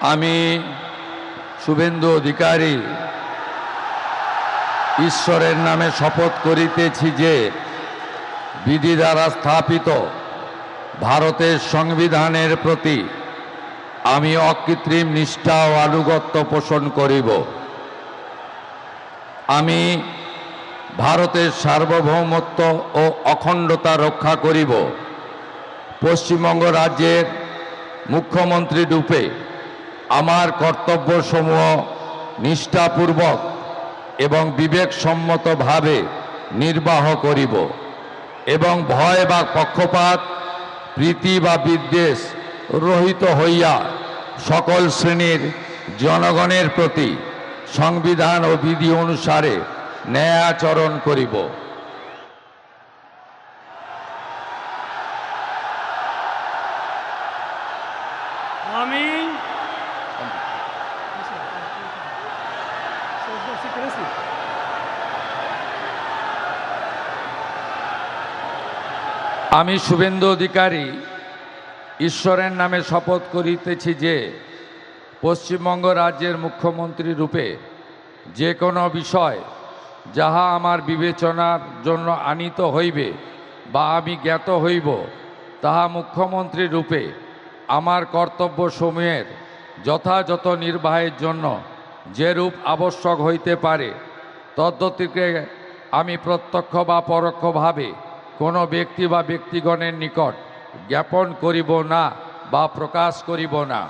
আমি শুভেন্দু অধিকারী ঈশ্বরের নামে শপথ করিতেছি যে বিধি দ্বারা স্থাপিত ভারতের সংবিধানের প্রতি আমি অকৃত্রিম নিষ্ঠা ও আনুগত্য পোষণ করিব। আমি ভারতের সার্বভৌমত্ব ও অখণ্ডতা রক্ষা করিব। পশ্চিমবঙ্গ রাজ্যের মুখ্যমন্ত্রী রূপে আমার কর্তব্যসমূহ নিষ্ঠাপূর্বক এবং বিবেকসম্মতভাবে নির্বাহ করিব এবং ভয় বা পক্ষপাত, প্রীতি বা বিদ্বেষ রহিত হইয়া সকল শ্রেণীর জনগণের প্রতি সংবিধান ও বিধি অনুসারে ন্যায়াচরণ করিব। আমি শুভেন্দু অধিকারী ঈশ্বরের নামে শপথ করিতেছি যে পশ্চিমবঙ্গ রাজ্যের মুখ্যমন্ত্রী রূপে যে কোনো বিষয় যাহা আমার বিবেচনার জন্য আনীত হইবে বা আমি জ্ঞাত হইব, তাহা মুখ্যমন্ত্রী রূপে আমার কর্তব্যসমূহের যথাযথ নির্বাহের জন্য যেরূপ আবশ্যক হইতে পারে তদ্গতিকে আমি প্রত্যক্ষ বা পরোক্ষভাবে কোনো ব্যক্তি বা ব্যক্তিগণের নিকট জ্ঞাপন করিব না বা প্রকাশ করিব না।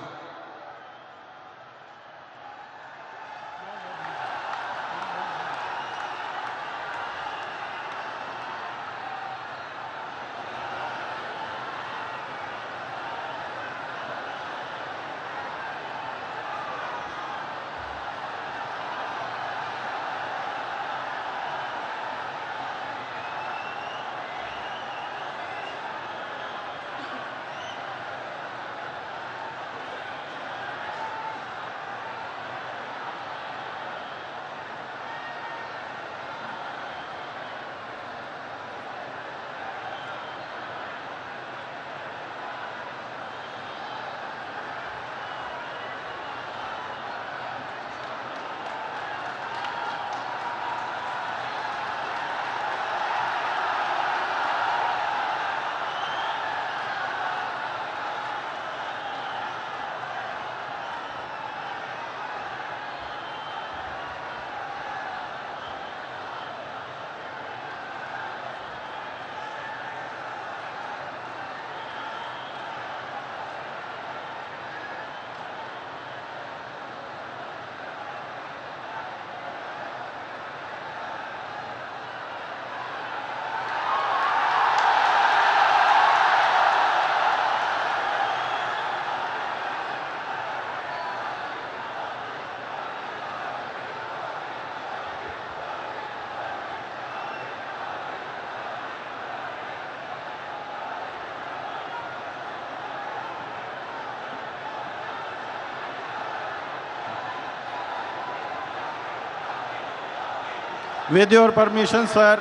With your permission, sir,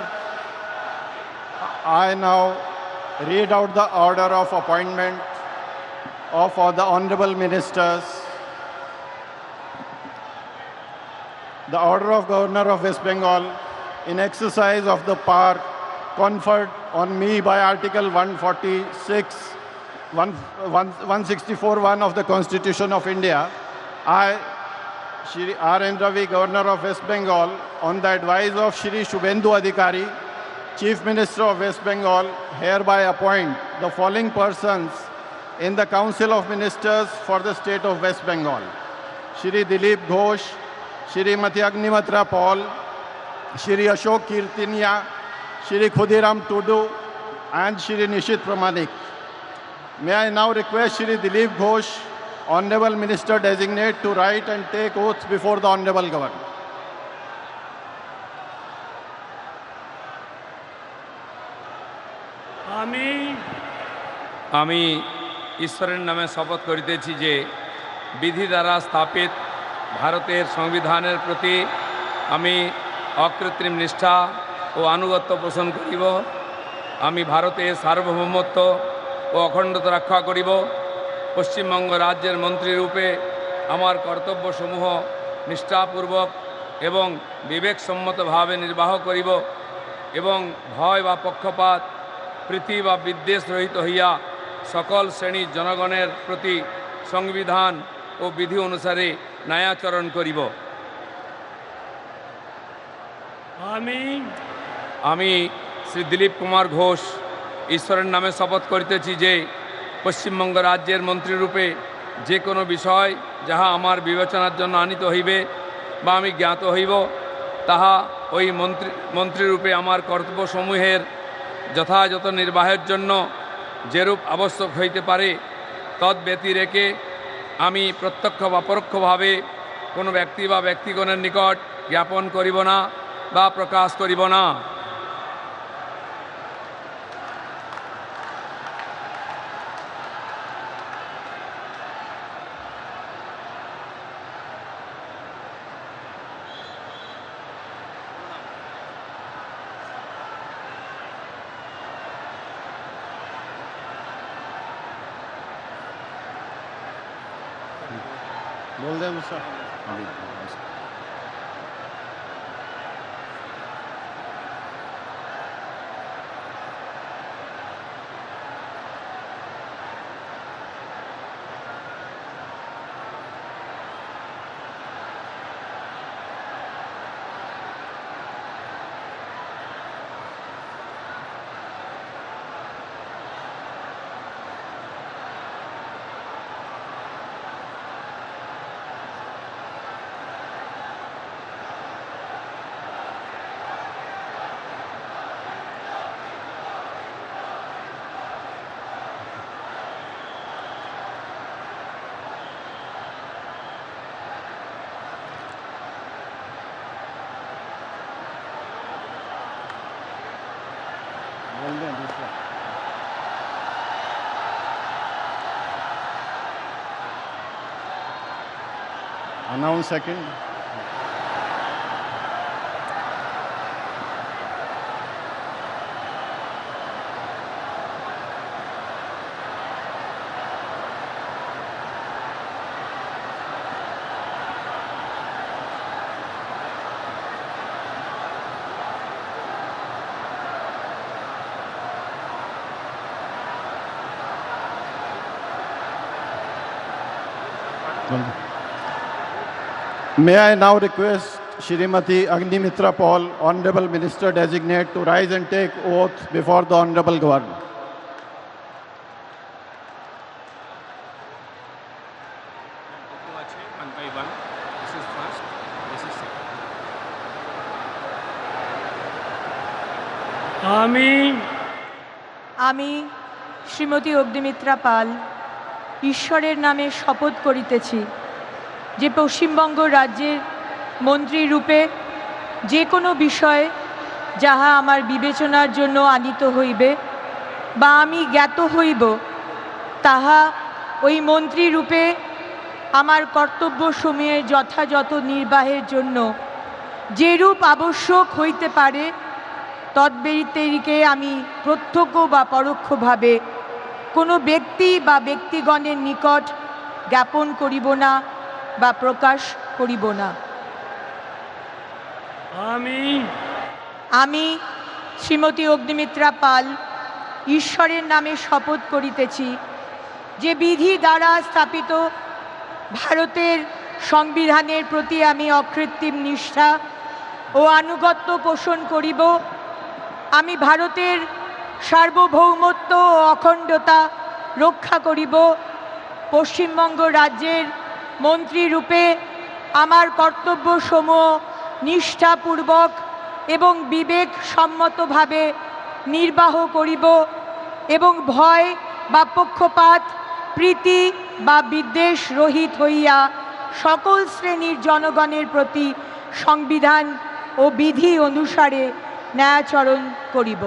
I now read out the order of appointment of all the honorable ministers. The order of Governor of West Bengal in exercise of the power conferred on me by Article 164(1) of the Constitution of India, I, Shri R.N. Ravi, Governor of West Bengal, on the advice of Shri Shubhendu Adhikari, Chief Minister of West Bengal, hereby appoint the following persons in the Council of Ministers for the State of West Bengal: Shri Dilip Ghosh, Shrimati Agnimatra Paul, Shri Ashok Kirtinia, Shri Khudiram Tudu, and Shri Nishit Pramanik. May I now request Shri Dilip Ghosh, Honorable Minister Designate, to write and take oath before the Honorable Governor. আমি ঈশ্বরের নামে শপথ করিতেছি যে বিধি দ্বারা স্থাপিত ভারতের সংবিধানের প্রতি আমি অকৃত্রিম নিষ্ঠা ও আনুগত্য পোষণ করিব। আমি ভারতের সার্বভৌমত্ব ও অখণ্ডতা রক্ষা করিব। পশ্চিমবঙ্গ রাজ্যের মন্ত্রী রূপে আমার কর্তব্যসমূহ নিষ্ঠাপূর্বক এবং বিবেকসম্মতভাবে নির্বাহ করিব এবং ভয় বা পক্ষপাত প্রীতি বা বিদ্বেষ রহিত হইয়া সকল শ্রেণীর জনগণের প্রতি সংবিধান ও বিধি অনুসারে ন্যায়াচরণ করিব। আমি শ্রী দিলীপ কুমার ঘোষ ঈশ্বরের নামে শপথ করিতেছি যে পশ্চিমবঙ্গ রাজ্যের মন্ত্রীরূপে যে কোনো বিষয় যাহা আমার বিবেচনার জন্য আনিত হইবে বা আমি জ্ঞাত হইব, তাহা ওই মন্ত্রীরূপে আমার কর্তব্যসমূহের যথাযথ নির্বাহের জন্য যেরূপ আবশ্যক হইতে পারে তদ্ব্যতিরেকে আমি প্রত্যক্ষ বা পরোক্ষভাবে কোনো ব্যক্তি বা ব্যক্তিগণের নিকট জ্ঞাপন করিব না বা প্রকাশ করিব না। बोल दें मुझसे। बोल दें दूसरा। Announce second. May I now request Shrimati Agnimitra Paul, Honorable Minister Designate, to rise and take oath before the Honorable Governor. One by one. This is first, this is second. আমি শ্রীমতী অগ্নিমিত্রা পাল ঈশ্বরের নামে শপথ করিতেছি যে পশ্চিমবঙ্গ রাজ্যের মন্ত্রী রূপে যে কোনো বিষয় যাহা আমার বিবেচনার জন্য আনিত হইবে বা আমি জ্ঞাত হইব, তাহা ওই মন্ত্রী রূপে আমার কর্তব্যসমূহের যথাযথ নির্বাহের জন্য যেরূপ আবশ্যক হইতে পারে তদ্ব্যতিরেকে আমি প্রত্যক্ষ বা পরোক্ষভাবে কোনো ব্যক্তি বা ব্যক্তিগণের নিকট জ্ঞাপন করিব না বা প্রকাশ করিব না। আমি শ্রীমতী অগ্নিমিত্রা পাল ঈশ্বরের নামে শপথ করিতেছি যে বিধি দ্বারা স্থাপিত ভারতের সংবিধানের প্রতি আমি অকৃত্রিম নিষ্ঠা ও আনুগত্য পোষণ করিব। আমি ভারতের সার্বভৌমত্ব ও অখণ্ডতা রক্ষা করিব। পশ্চিমবঙ্গ রাজ্যের মন্ত্রী রূপে আমার কর্তব্যসমূহ নিষ্ঠাপূর্বক এবং বিবেকসম্মতভাবে নির্বাহ করিব এবং ভয় বা পক্ষপাত প্রীতি বা বিদ্বেষ রহিত হইয়া সকল শ্রেণীর জনগণের প্রতি সংবিধান ও বিধি অনুসারে ন্যায়াচরণ করিব।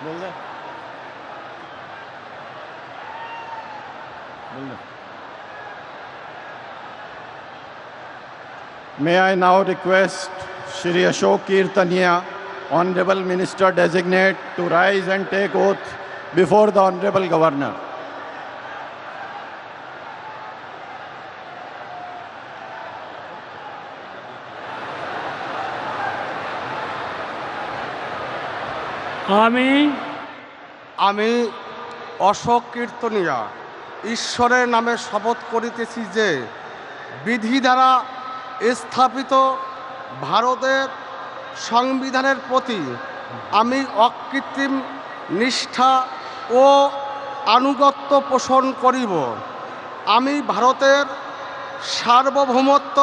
बोल दे May I now request Shri Ashok Kirtaniya, Honorable Minister Designate, to rise and take oath before the Honorable Governor. আমি অশোক কীর্তনিয়া ঈশ্বরের নামে শপথ করিতেছি যে বিধি দ্বারা স্থাপিত ভারতের সংবিধানের প্রতি আমি অকৃত্রিম নিষ্ঠা ও আনুগত্য পোষণ করিব। আমি ভারতের সার্বভৌমত্ব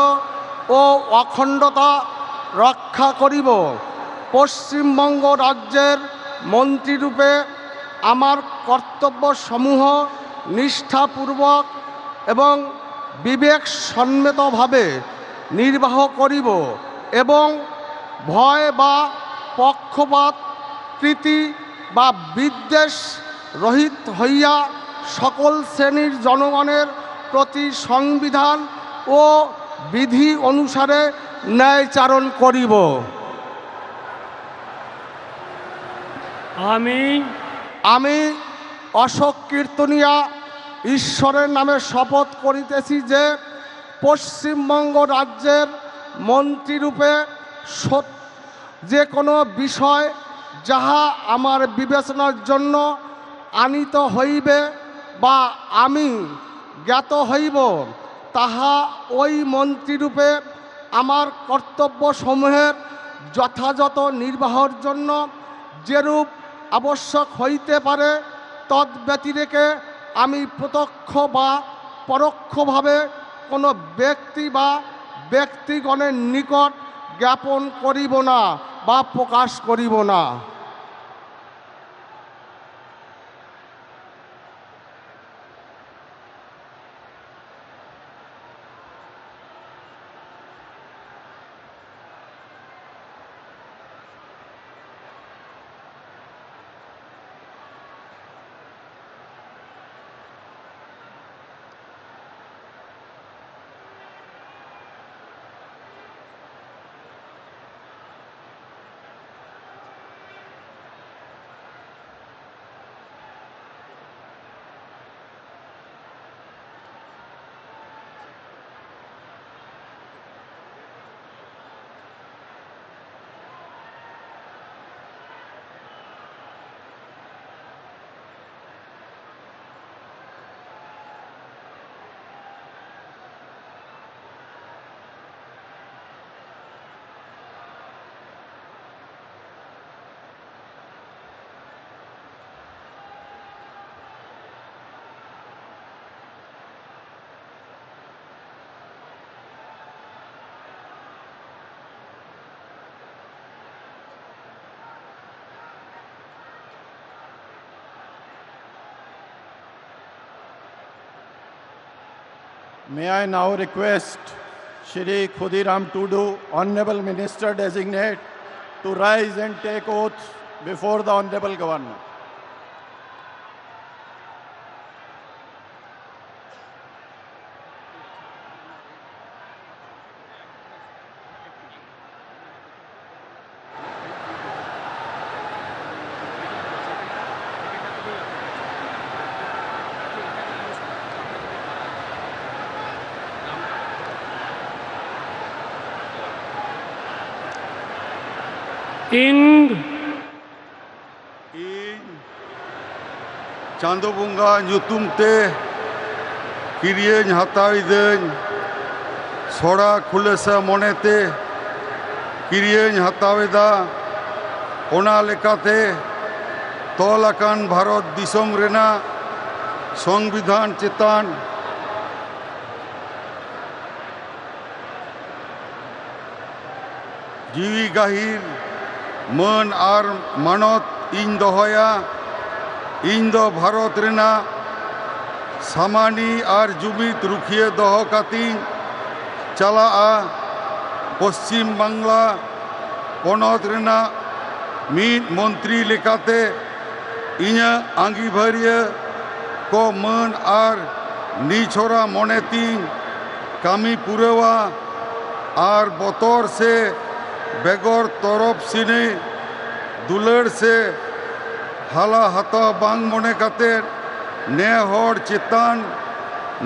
ও অখণ্ডতা রক্ষা করিব। পশ্চিমবঙ্গ রাজ্যের মন্ত্রীরূপে আমার কর্তব্যসমূহ নিষ্ঠাপূর্বক এবং বিবেকসম্মতভাবে নির্বাহ করিব এবং ভয় বা পক্ষপাত প্রীতি বা বিদ্বেষ রহিত হইয়া সকল শ্রেণীর জনগণের প্রতি সংবিধান ও বিধি অনুসারে ন্যায়চারণ করিব। আমি অশোক কীর্তনিয়া ঈশ্বরের নামে শপথ করিতেছি যে পশ্চিমবঙ্গ রাজ্যের মন্ত্রীরূপে যে কোনো বিষয় যাহা আমার বিবেচনার জন্য আনিত হইবে বা আমি জ্ঞাত হইব, তাহা ওই মন্ত্রীরূপে আমার কর্তব্যসমূহের যথাযথ নির্বাহের জন্য যেরূপ আবশ্যক হইতে পারে তদ্ব্যতিরেকে আমি প্রত্যক্ষ বা পরোক্ষভাবে কোনো ব্যক্তি বা ব্যক্তিগণের নিকট জ্ঞাপন করিব না বা প্রকাশ করিব না। May I now request Shri Khudiram Tudu, Honorable Minister Designate, to rise and take oath before the Honorable Governor. ᱤᱧ ᱪᱟᱸᱫᱳ ᱵᱚᱸᱜᱟ ᱧᱩᱛᱩᱢ ᱛᱮ ᱠᱤᱨᱤᱭᱟᱹᱧ ᱦᱟᱛᱟᱣᱤᱫᱟᱹᱧ ᱥᱚᱲᱟ ᱠᱷᱩᱞᱟᱹᱥᱟ ᱢᱚᱱᱮᱛᱮ ᱠᱤᱨᱤᱭᱟᱹᱧ ᱦᱟᱛᱟᱣᱮᱫᱟ ᱚᱱᱟ ᱞᱮᱠᱟᱛᱮ তল আকান ভারত দিসম রেনাᱜ সংবিধান চেতান জিwi gahir মান আর মানত ইন দহয়া ইন দ ভারত রেনাগ সামানি আর জুমিত রুখিয়ে দহ কাতিং চালাআ পশ্চিম বাংলা পনত রেনাগ ᱢᱤᱫ ᱢᱚᱱᱛᱨᱤ ᱞᱮᱠᱟᱛᱮ ᱤᱧᱟᱹᱜ ᱟᱸᱜᱤᱵᱷᱟᱹᱨᱤᱭᱟᱹ ᱠᱚ ᱢᱟᱹᱱ ᱟᱨ ᱱᱤᱪᱷᱚᱨᱟ ᱢᱚᱱᱮᱛᱤᱧ ᱠᱟᱹᱢᱤ ᱯᱩᱨᱟᱹᱣᱟ ᱟᱨ ᱵᱚᱛᱚᱨ ᱥᱮ ᱵᱮᱜᱚᱨ ᱛᱚᱨᱚᱯ ᱥᱤᱱᱤ ᱫᱩᱞᱟᱹᱲ ᱥᱮ ᱦᱟᱞᱟ ᱦᱟᱛᱟᱣ ᱵᱟᱝ ᱢᱚᱱᱮ ᱠᱟᱛᱮᱫ ᱱᱮ ᱦᱚᱲ ᱪᱮᱛᱟᱱ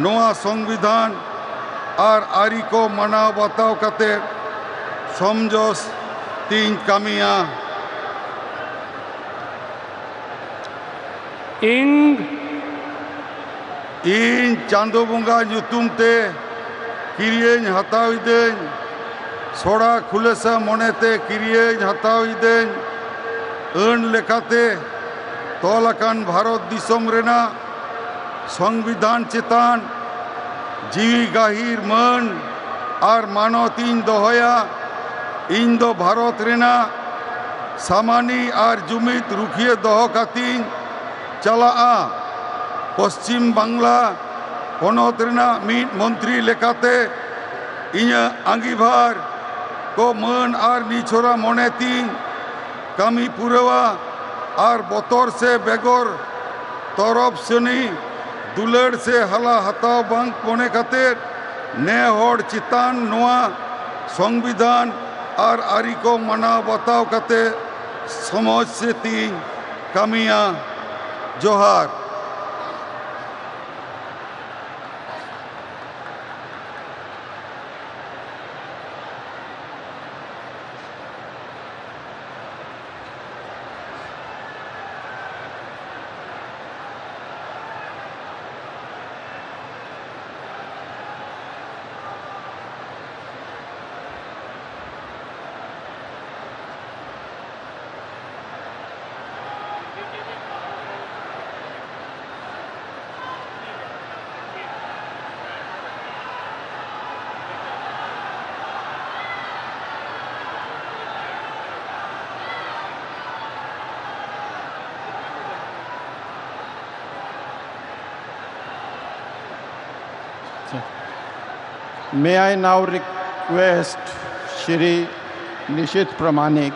ᱱᱚᱣᱟ ᱥᱚᱝᱵᱤᱫᱷᱟᱱ ᱟᱨ ᱟᱹᱨᱤ ᱠᱚ ᱢᱟᱱᱟᱣ ᱵᱟᱛᱟᱣ ᱠᱟᱛᱮᱫ ᱥᱚᱢᱡᱚᱥ ᱛᱤᱧ ᱠᱟᱹᱢᱤᱭᱟ ᱤᱧ ᱪᱟᱸᱫᱳ ᱵᱚᱸᱜᱟ ᱧᱩᱛᱩᱢ ᱛᱮ ᱠᱤᱨᱤᱭᱟᱹᱧ ᱦᱟᱛᱟᱣ ᱤᱫᱟᱹᱧ ᱥᱚᱲᱟ ᱠᱷᱩᱞᱟᱹᱥᱟ ᱢᱚᱱᱮᱛᱮ ᱠᱤᱨᱤᱭᱟᱹᱧ ᱦᱟᱛᱟᱣ ᱤᱫᱟᱹᱧ ᱟᱹᱱ ᱞᱮᱠᱟᱛᱮ ᱛᱚᱞ ᱟᱠᱟᱱ ᱵᱷᱟᱨᱚᱛ ᱫᱤᱥᱚᱢ ᱨᱮᱱᱟᱜ ᱥᱚᱝᱵᱤᱫᱷᱟᱱ ᱪᱮᱛᱟᱱ ᱡᱤᱣᱤ ᱜᱟᱹᱦᱤᱨ ᱢᱟᱹᱱ ᱟᱨ ᱢᱟᱱᱚᱛ ᱤᱧ ᱫᱚᱦᱚᱭᱟ ᱤᱧ ᱫᱚ ᱵᱷᱟᱨᱚᱛ ᱨᱮᱱᱟᱜ ᱥᱟᱢᱟᱱᱤ ᱟᱨ ᱡᱩᱢᱤᱫ ᱨᱩᱠᱷᱤᱭᱟᱹ ᱫᱚᱦᱚ ᱠᱟᱛᱤᱧ ᱪᱟᱞᱟᱜᱼᱟ ᱯᱚᱥᱪᱤᱢ ᱵᱟᱝᱞᱟ ᱯᱚᱱᱚᱛ ᱨᱮᱱᱟᱜ ᱢᱤᱫ ᱢᱚᱱᱛᱨᱤ ᱞᱮᱠᱟᱛᱮ ᱤᱧᱟᱹᱜ ᱟᱸᱜᱤᱵᱷᱟᱨ ᱠᱚ ᱢᱟᱹᱱ ᱟᱨ ᱱᱤᱪᱷᱚᱨᱟ ᱢᱚᱱᱮᱛᱤᱧ ᱠᱟᱹᱢᱤ ᱯᱩᱨᱟᱹᱣᱟ ᱟᱨ ᱵᱚᱛᱚᱨ ᱥᱮ ᱵᱮᱜᱚᱨ ᱛᱚᱨᱚᱯ ᱥᱟᱹᱱᱤ ᱫᱩᱞᱟᱹᱲ ᱥᱮ ᱦᱟᱞᱟ ᱦᱟᱛᱟᱣ ᱵᱟᱝ ᱢᱚᱱᱮ ᱠᱟᱛᱮᱫ ᱱᱮ ᱦᱚᱲ ᱪᱮᱛᱟᱱ ᱱᱚᱣᱟ সংবিধান আর আরি কো মানাও বাতাও কাতে সমাজ সে তিন Kamiya Johar May I now request Shri Nishit Pramanik,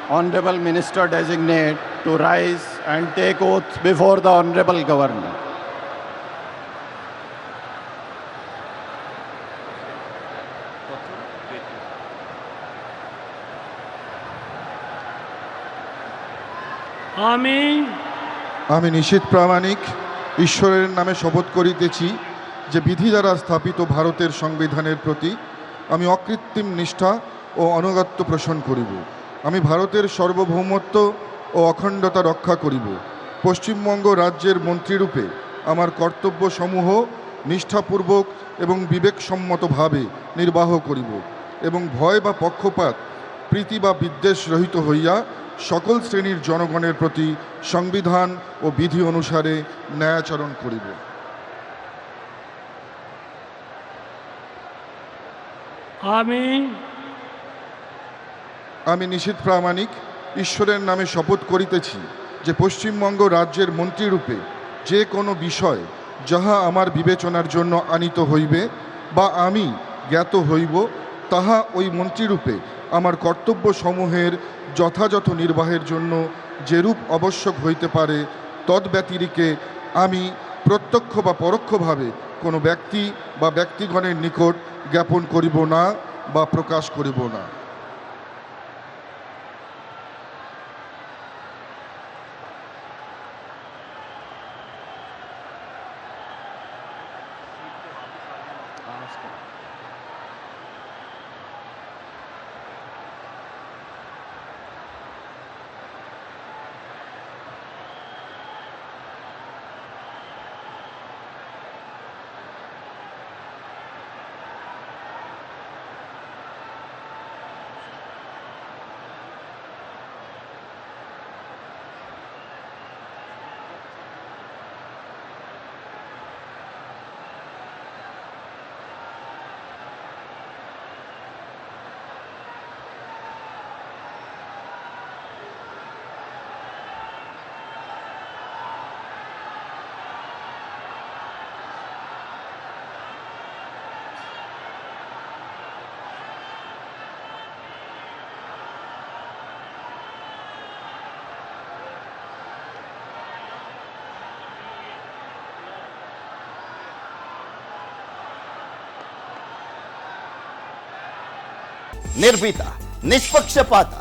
Honorable Minister Designate, to rise and take oath before the Honorable Governor. আমি নিশীথ প্রামাণিক ঈশ্বরের নামে শপথ করিতেছি যে বিধি দ্বারা স্থাপিত ভারতের সংবিধানের প্রতি আমি অকৃত্রিম নিষ্ঠা ও আনুগত্য পোষণ করিব। আমি ভারতের সার্বভৌমত্ব ও অখণ্ডতা রক্ষা করিব। পশ্চিমবঙ্গ রাজ্যের মন্ত্রীরূপে আমার কর্তব্যসমূহ নিষ্ঠাপূর্বক এবং বিবেকসম্মতভাবে নির্বাহ করিব এবং ভয় বা পক্ষপাত প্রীতি বা বিদ্বেষ রহিত হইয়া সকল শ্রেণীর জনগণের প্রতি সংবিধান ও বিধি অনুসারে ন্যায়াচরণ করিব। আমি নিশীথ প্রামাণিক ঈশ্বরের নামে শপথ করিতেছি যে পশ্চিমবঙ্গ রাজ্যের মন্ত্রীরূপে যে কোনো বিষয় যাহা আমার বিবেচনার জন্য আনিত হইবে বা আমি জ্ঞাত হইব তাহা ওই মন্ত্রীরূপে আমার কর্তব্যসমূহের যথাযথ নির্বাহের জন্য যেরূপ আবশ্যক হইতে পারে তদ্ব্যতিরিকে আমি প্রত্যক্ষ বা পরোক্ষভাবে কোনো ব্যক্তি বা ব্যক্তিগণের নিকট জ্ঞাপন করিব না বা প্রকাশ করিব না। ನಿರ್ಭೀತ, ನಿಷ್ಪಕ್ಷಪಾತ,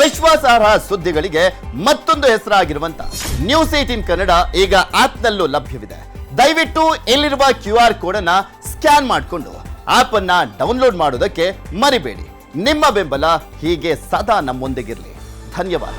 ವಿಶ್ವಾಸಾರ್ಹ ಸುದ್ದಿಗಳಿಗೆ ಮತ್ತೊಂದು ಹೆಸರಾಗಿರುವಂತ ನ್ಯೂಸ್ 18 ಕನ್ನಡ ಈಗ ಆಪ್ನಲ್ಲೂ ಲಭ್ಯವಿದೆ. ದಯವಿಟ್ಟು ಇಲ್ಲಿರುವ QR ಕೋಡ್ ಅನ್ನ ಸ್ಕ್ಯಾನ್ ಮಾಡಿಕೊಂಡು ಆಪ್ ಅನ್ನ ಡೌನ್ಲೋಡ್ ಮಾಡೋದಕ್ಕೆ ಮರಿಬೇಡಿ. ನಿಮ್ಮ ಬೆಂಬಲ ಹೀಗೆ ಸದಾ ನಮ್ಮೊಂದಿಗಿರಲಿ. ಧನ್ಯವಾದ.